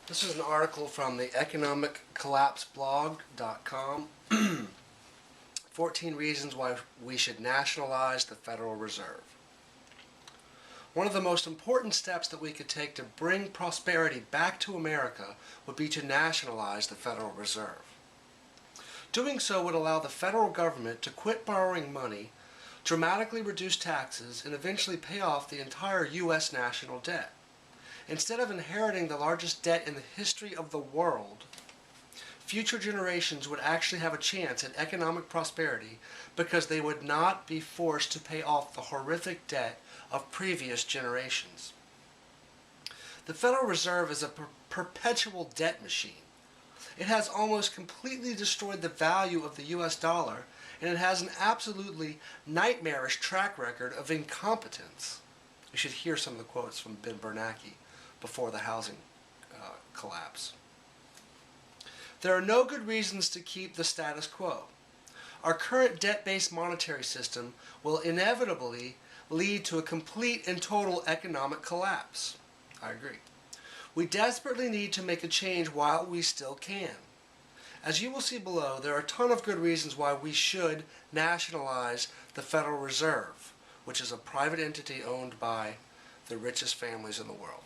This is an article from the economiccollapseblog.com. 14 reasons why we should nationalize the Federal Reserve. One of the most important steps that we could take to bring prosperity back to America would be to nationalize the Federal Reserve. Doing so would allow the federal government to quit borrowing money, dramatically reduce taxes, and eventually pay off the entire U.S. national debt. Instead of inheriting the largest debt in the history of the world, future generations would actually have a chance at economic prosperity because they would not be forced to pay off the horrific debt of previous generations. The Federal Reserve is a perpetual debt machine. It has almost completely destroyed the value of the U.S. dollar, and it has an absolutely nightmarish track record of incompetence. You should hear some of the quotes from Ben Bernanke before the housing collapse. There are no good reasons to keep the status quo. Our current debt-based monetary system will inevitably lead to a complete and total economic collapse. I agree. We desperately need to make a change while we still can. As you will see below, there are a ton of good reasons why we should nationalize the Federal Reserve, which is a private entity owned by the richest families in the world.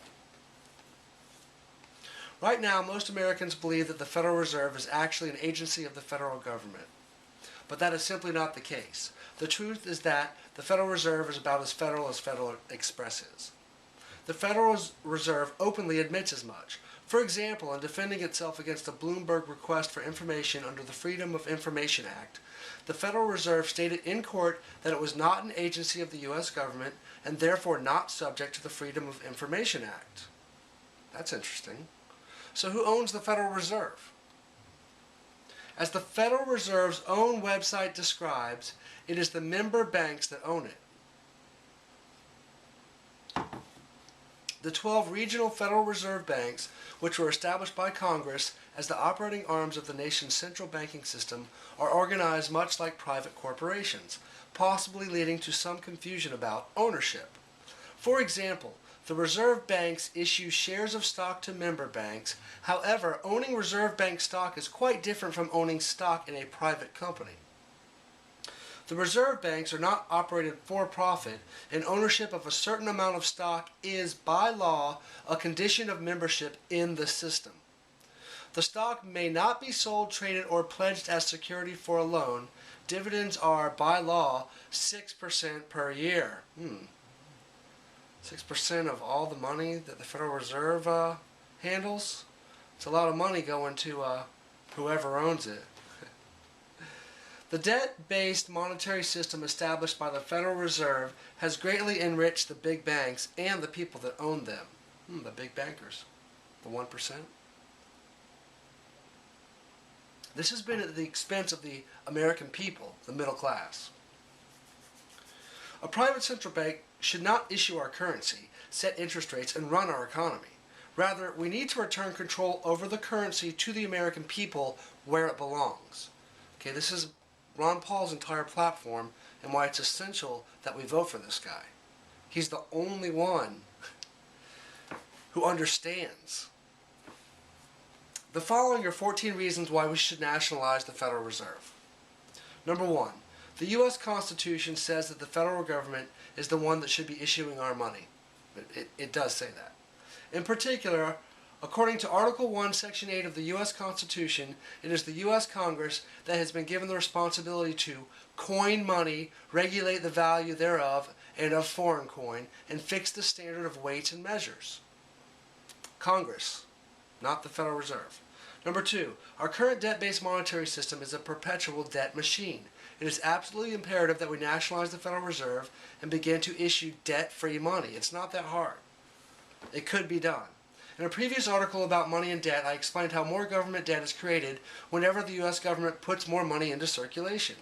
Right now, most Americans believe that the Federal Reserve is actually an agency of the federal government. But that is simply not the case. The truth is that the Federal Reserve is about as Federal Express is. The Federal Reserve openly admits as much. For example, in defending itself against a Bloomberg request for information under the Freedom of Information Act, the Federal Reserve stated in court that it was not an agency of the U.S. government and therefore not subject to the Freedom of Information Act. That's interesting. So who owns the Federal Reserve? As the Federal Reserve's own website describes, it is the member banks that own it. The 12 regional Federal Reserve banks, which were established by Congress as the operating arms of the nation's central banking system, are organized much like private corporations, possibly leading to some confusion about ownership. For example, the reserve banks issue shares of stock to member banks. However, owning reserve bank stock is quite different from owning stock in a private company. The reserve banks are not operated for profit, and ownership of a certain amount of stock is, by law, a condition of membership in the system. The stock may not be sold, traded, or pledged as security for a loan. Dividends are, by law, 6% per year. 6% of all the money that the Federal Reserve handles? It's a lot of money going to whoever owns it. The debt-based monetary system established by the Federal Reserve has greatly enriched the big banks and the people that own them. The big bankers. The 1%. This has been at the expense of the American people, the middle class. A private central bank should not issue our currency, set interest rates, and run our economy. Rather, we need to return control over the currency to the American people where it belongs. Okay, this is Ron Paul's entire platform and why it's essential that we vote for this guy. He's the only one who understands. The following are 14 reasons why we should nationalize the Federal Reserve. Number 1. The U.S. Constitution says that the federal government is the one that should be issuing our money. It does say that. In particular, according to Article 1, Section 8 of the U.S. Constitution, it is the U.S. Congress that has been given the responsibility to coin money, regulate the value thereof and of foreign coin, and fix the standard of weights and measures. Congress, not the Federal Reserve. Number 2, our current debt-based monetary system is a perpetual debt machine. It is absolutely imperative that we nationalize the Federal Reserve and begin to issue debt-free money. It's not that hard. It could be done. In a previous article about money and debt, I explained how more government debt is created whenever the U.S. government puts more money into circulation.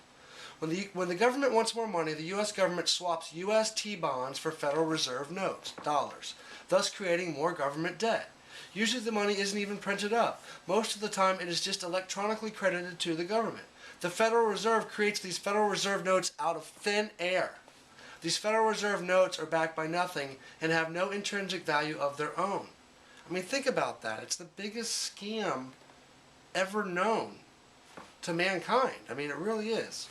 When the government wants more money, the U.S. government swaps U.S. T-bonds for Federal Reserve notes, dollars, thus creating more government debt. Usually the money isn't even printed up. Most of the time it is just electronically credited to the government. The Federal Reserve creates these Federal Reserve notes out of thin air. These Federal Reserve notes are backed by nothing and have no intrinsic value of their own. I mean, think about that. It's the biggest scam ever known to mankind. I mean, it really is.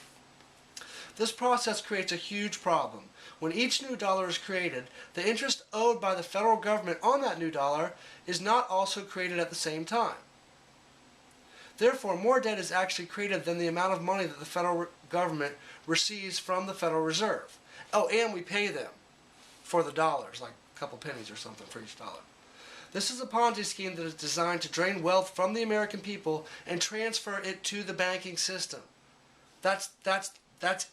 This process creates a huge problem. When each new dollar is created, the interest owed by the federal government on that new dollar is not also created at the same time. Therefore, more debt is actually created than the amount of money that the federal government receives from the Federal Reserve. Oh, and we pay them for the dollars, like a couple pennies or something for each dollar. This is a Ponzi scheme that is designed to drain wealth from the American people and transfer it to the banking system. That's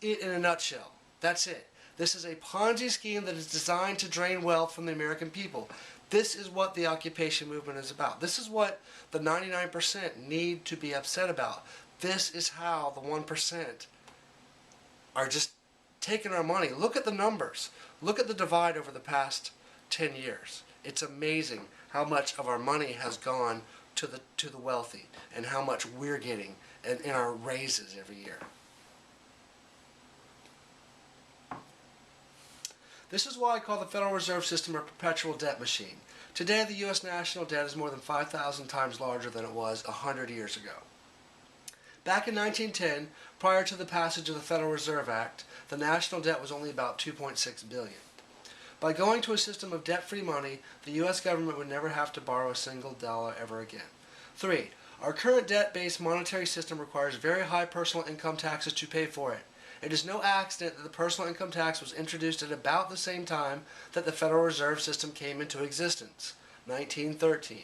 it in a nutshell. That's it. This is a Ponzi scheme that is designed to drain wealth from the American people. This is what the occupation movement is about. This is what the 99% need to be upset about. This is how the 1% are just taking our money. Look at the numbers. Look at the divide over the past 10 years. It's amazing how much of our money has gone to the wealthy and how much we're getting in our raises every year. This is why I call the Federal Reserve System a perpetual debt machine. Today, the U.S. national debt is more than 5,000 times larger than it was 100 years ago. Back in 1910, prior to the passage of the Federal Reserve Act, the national debt was only about $2.6 billion. By going to a system of debt-free money, the U.S. government would never have to borrow a single dollar ever again. 3. Our current debt-based monetary system requires very high personal income taxes to pay for it. It is no accident that the personal income tax was introduced at about the same time that the Federal Reserve System came into existence, 1913.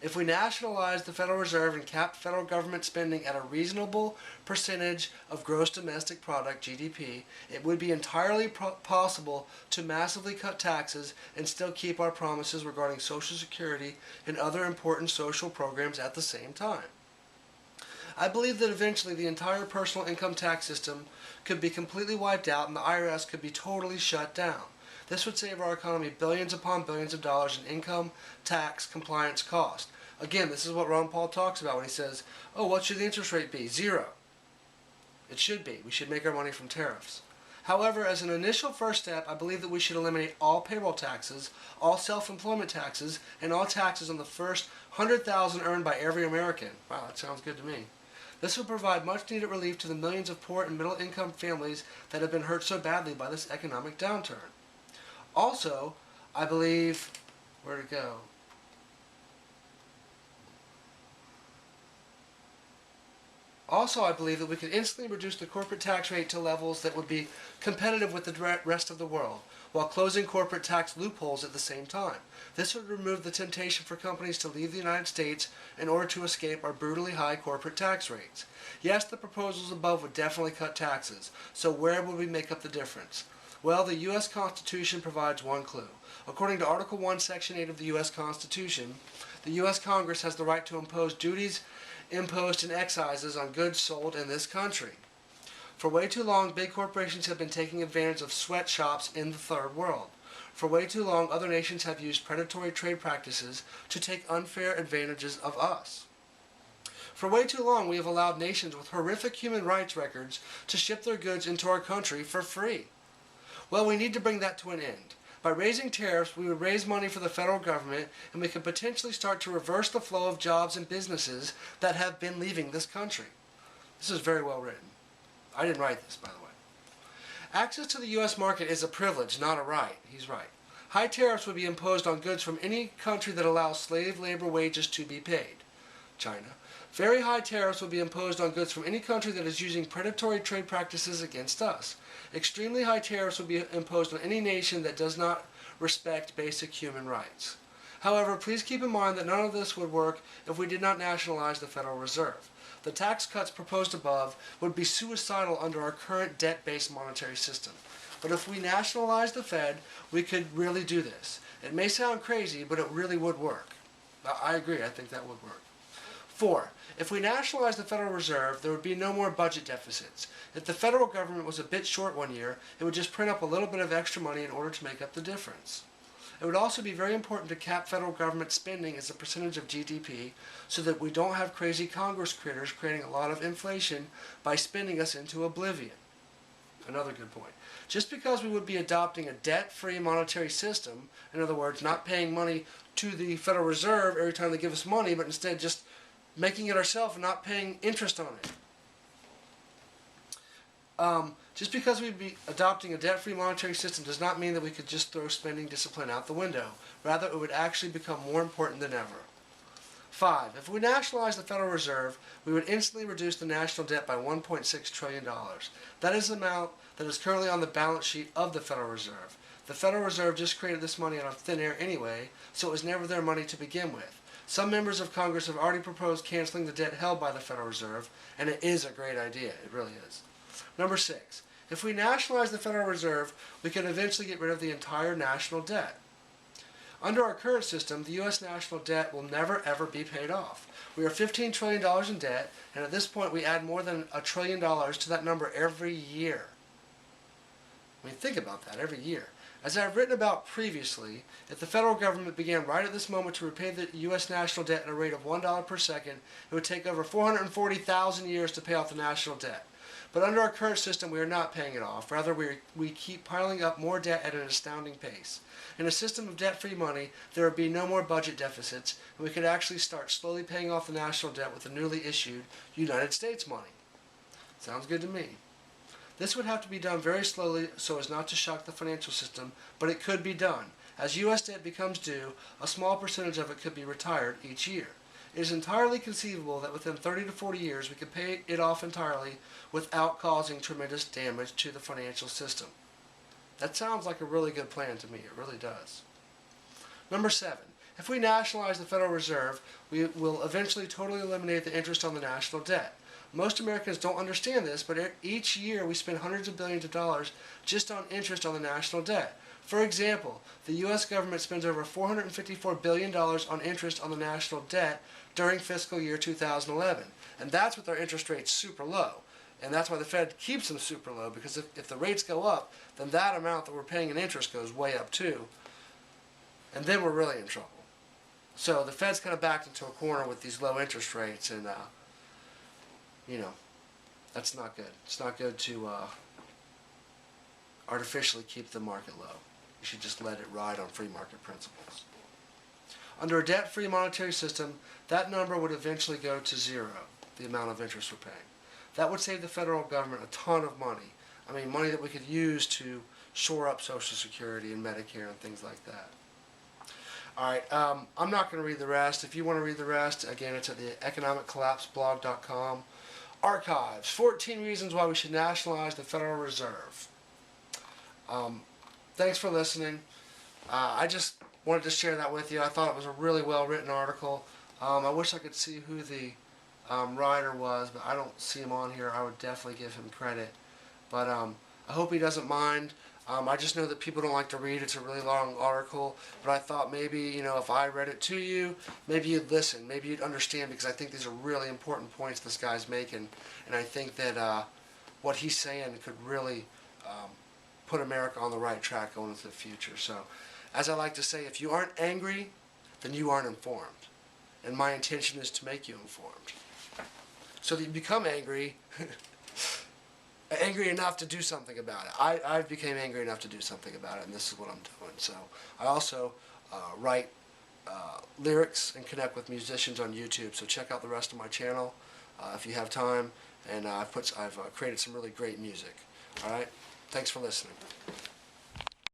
If we nationalized the Federal Reserve and capped federal government spending at a reasonable percentage of gross domestic product, GDP, it would be entirely possible to massively cut taxes and still keep our promises regarding Social Security and other important social programs at the same time. I believe that eventually the entire personal income tax system could be completely wiped out and the IRS could be totally shut down. This would save our economy billions upon billions of dollars in income tax compliance cost. Again, this is what Ron Paul talks about when he says, oh, what should the interest rate be? 0. It should be. We should make our money from tariffs. However, as an initial first step, I believe that we should eliminate all payroll taxes, all self-employment taxes, and all taxes on the first $100,000 earned by every American. Wow, that sounds good to me. This will provide much-needed relief to the millions of poor and middle-income families that have been hurt so badly by this economic downturn. Also, I believe... Where'd it go? Also, I believe that we could instantly reduce the corporate tax rate to levels that would be competitive with the rest of the world, while closing corporate tax loopholes at the same time. This would remove the temptation for companies to leave the United States in order to escape our brutally high corporate tax rates. Yes, the proposals above would definitely cut taxes, so where would we make up the difference? Well, the U.S. Constitution provides one clue. According to Article 1, Section 8 of the U.S. Constitution, the U.S. Congress has the right to impose duties, imposed and excises on goods sold in this country. For way too long, big corporations have been taking advantage of sweatshops in the third world. For way too long, other nations have used predatory trade practices to take unfair advantages of us. For way too long, we have allowed nations with horrific human rights records to ship their goods into our country for free. Well, we need to bring that to an end. By raising tariffs, we would raise money for the federal government, and we could potentially start to reverse the flow of jobs and businesses that have been leaving this country. This is very well written. I didn't write this, by the way. Access to the U.S. market is a privilege, not a right. He's right. High tariffs would be imposed on goods from any country that allows slave labor wages to be paid. China. Very high tariffs would be imposed on goods from any country that is using predatory trade practices against us. Extremely high tariffs would be imposed on any nation that does not respect basic human rights. However, please keep in mind that none of this would work if we did not nationalize the Federal Reserve. The tax cuts proposed above would be suicidal under our current debt-based monetary system. But if we nationalize the Fed, we could really do this. It may sound crazy, but it really would work. I agree, I think that would work. 4. If we nationalize the Federal Reserve, there would be no more budget deficits. If the federal government was a bit short one year, it would just print up a little bit of extra money in order to make up the difference. It would also be very important to cap federal government spending as a percentage of GDP so that we don't have crazy Congress critters creating a lot of inflation by spending us into oblivion. Another good point. Just because we would be adopting a debt-free monetary system, in other words, not paying money to the Federal Reserve every time they give us money, but instead just making it ourselves and not paying interest on it. Just because we'd be adopting a debt-free monetary system does not mean that we could just throw spending discipline out the window. Rather, it would actually become more important than ever. 5. If we nationalize the Federal Reserve, we would instantly reduce the national debt by $1.6 trillion. That is the amount that is currently on the balance sheet of the Federal Reserve. The Federal Reserve just created this money out of thin air anyway, so it was never their money to begin with. Some members of Congress have already proposed canceling the debt held by the Federal Reserve, and it is a great idea. It really is. Number 6. If we nationalize the Federal Reserve, we could eventually get rid of the entire national debt. Under our current system, the U.S. national debt will never ever be paid off. We are $15 trillion in debt, and at this point we add more than $1 trillion to that number every year. I mean, think about that, every year. As I've written about previously, if the federal government began right at this moment to repay the U.S. national debt at a rate of $1 per second, it would take over 440,000 years to pay off the national debt. But under our current system, we are not paying it off. Rather, we keep piling up more debt at an astounding pace. In a system of debt-free money, there would be no more budget deficits, and we could actually start slowly paying off the national debt with the newly issued United States money. Sounds good to me. This would have to be done very slowly so as not to shock the financial system, but it could be done. As U.S. debt becomes due, a small percentage of it could be retired each year. It is entirely conceivable that within 30 to 40 years we could pay it off entirely without causing tremendous damage to the financial system. That sounds like a really good plan to me. It really does. Number 7. If we nationalize the Federal Reserve, we will eventually totally eliminate the interest on the national debt. Most Americans don't understand this, but each year we spend hundreds of billions of dollars just on interest on the national debt. For example, the U.S. government spends over $454 billion on interest on the national debt during fiscal year 2011. And that's with our interest rates super low. And that's why the Fed keeps them super low, because if the rates go up, then that amount that we're paying in interest goes way up too. And then we're really in trouble. So the Fed's kind of backed into a corner with these low interest rates, and that's not good. It's not good to artificially keep the market low. You should just let it ride on free market principles. Under a debt-free monetary system, that number would eventually go to zero, the amount of interest we're paying. That would save the federal government a ton of money. I mean, money that we could use to shore up Social Security and Medicare and things like that. Alright, I'm not going to read the rest. If you want to read the rest, again, it's at the economiccollapseblog.com. Archives, 14 reasons why we should nationalize the Federal Reserve. Thanks for listening. I just wanted to share that with you. I thought it was a really well-written article. I wish I could see who the writer was, but I don't see him on here. I would definitely give him credit. But I hope he doesn't mind. I just know that people don't like to read. It's a really long article, but I thought maybe, if I read it to you, maybe you'd listen, maybe you'd understand, because I think these are really important points this guy's making, and I think that what he's saying could really put America on the right track going into the future. So, as I like to say, if you aren't angry, then you aren't informed, and my intention is to make you informed, so that you become angry. Angry enough to do something about it. I've became angry enough to do something about it, and this is what I'm doing. So I also write lyrics and connect with musicians on YouTube. So check out the rest of my channel if you have time. And I've created some really great music. All right. Thanks for listening.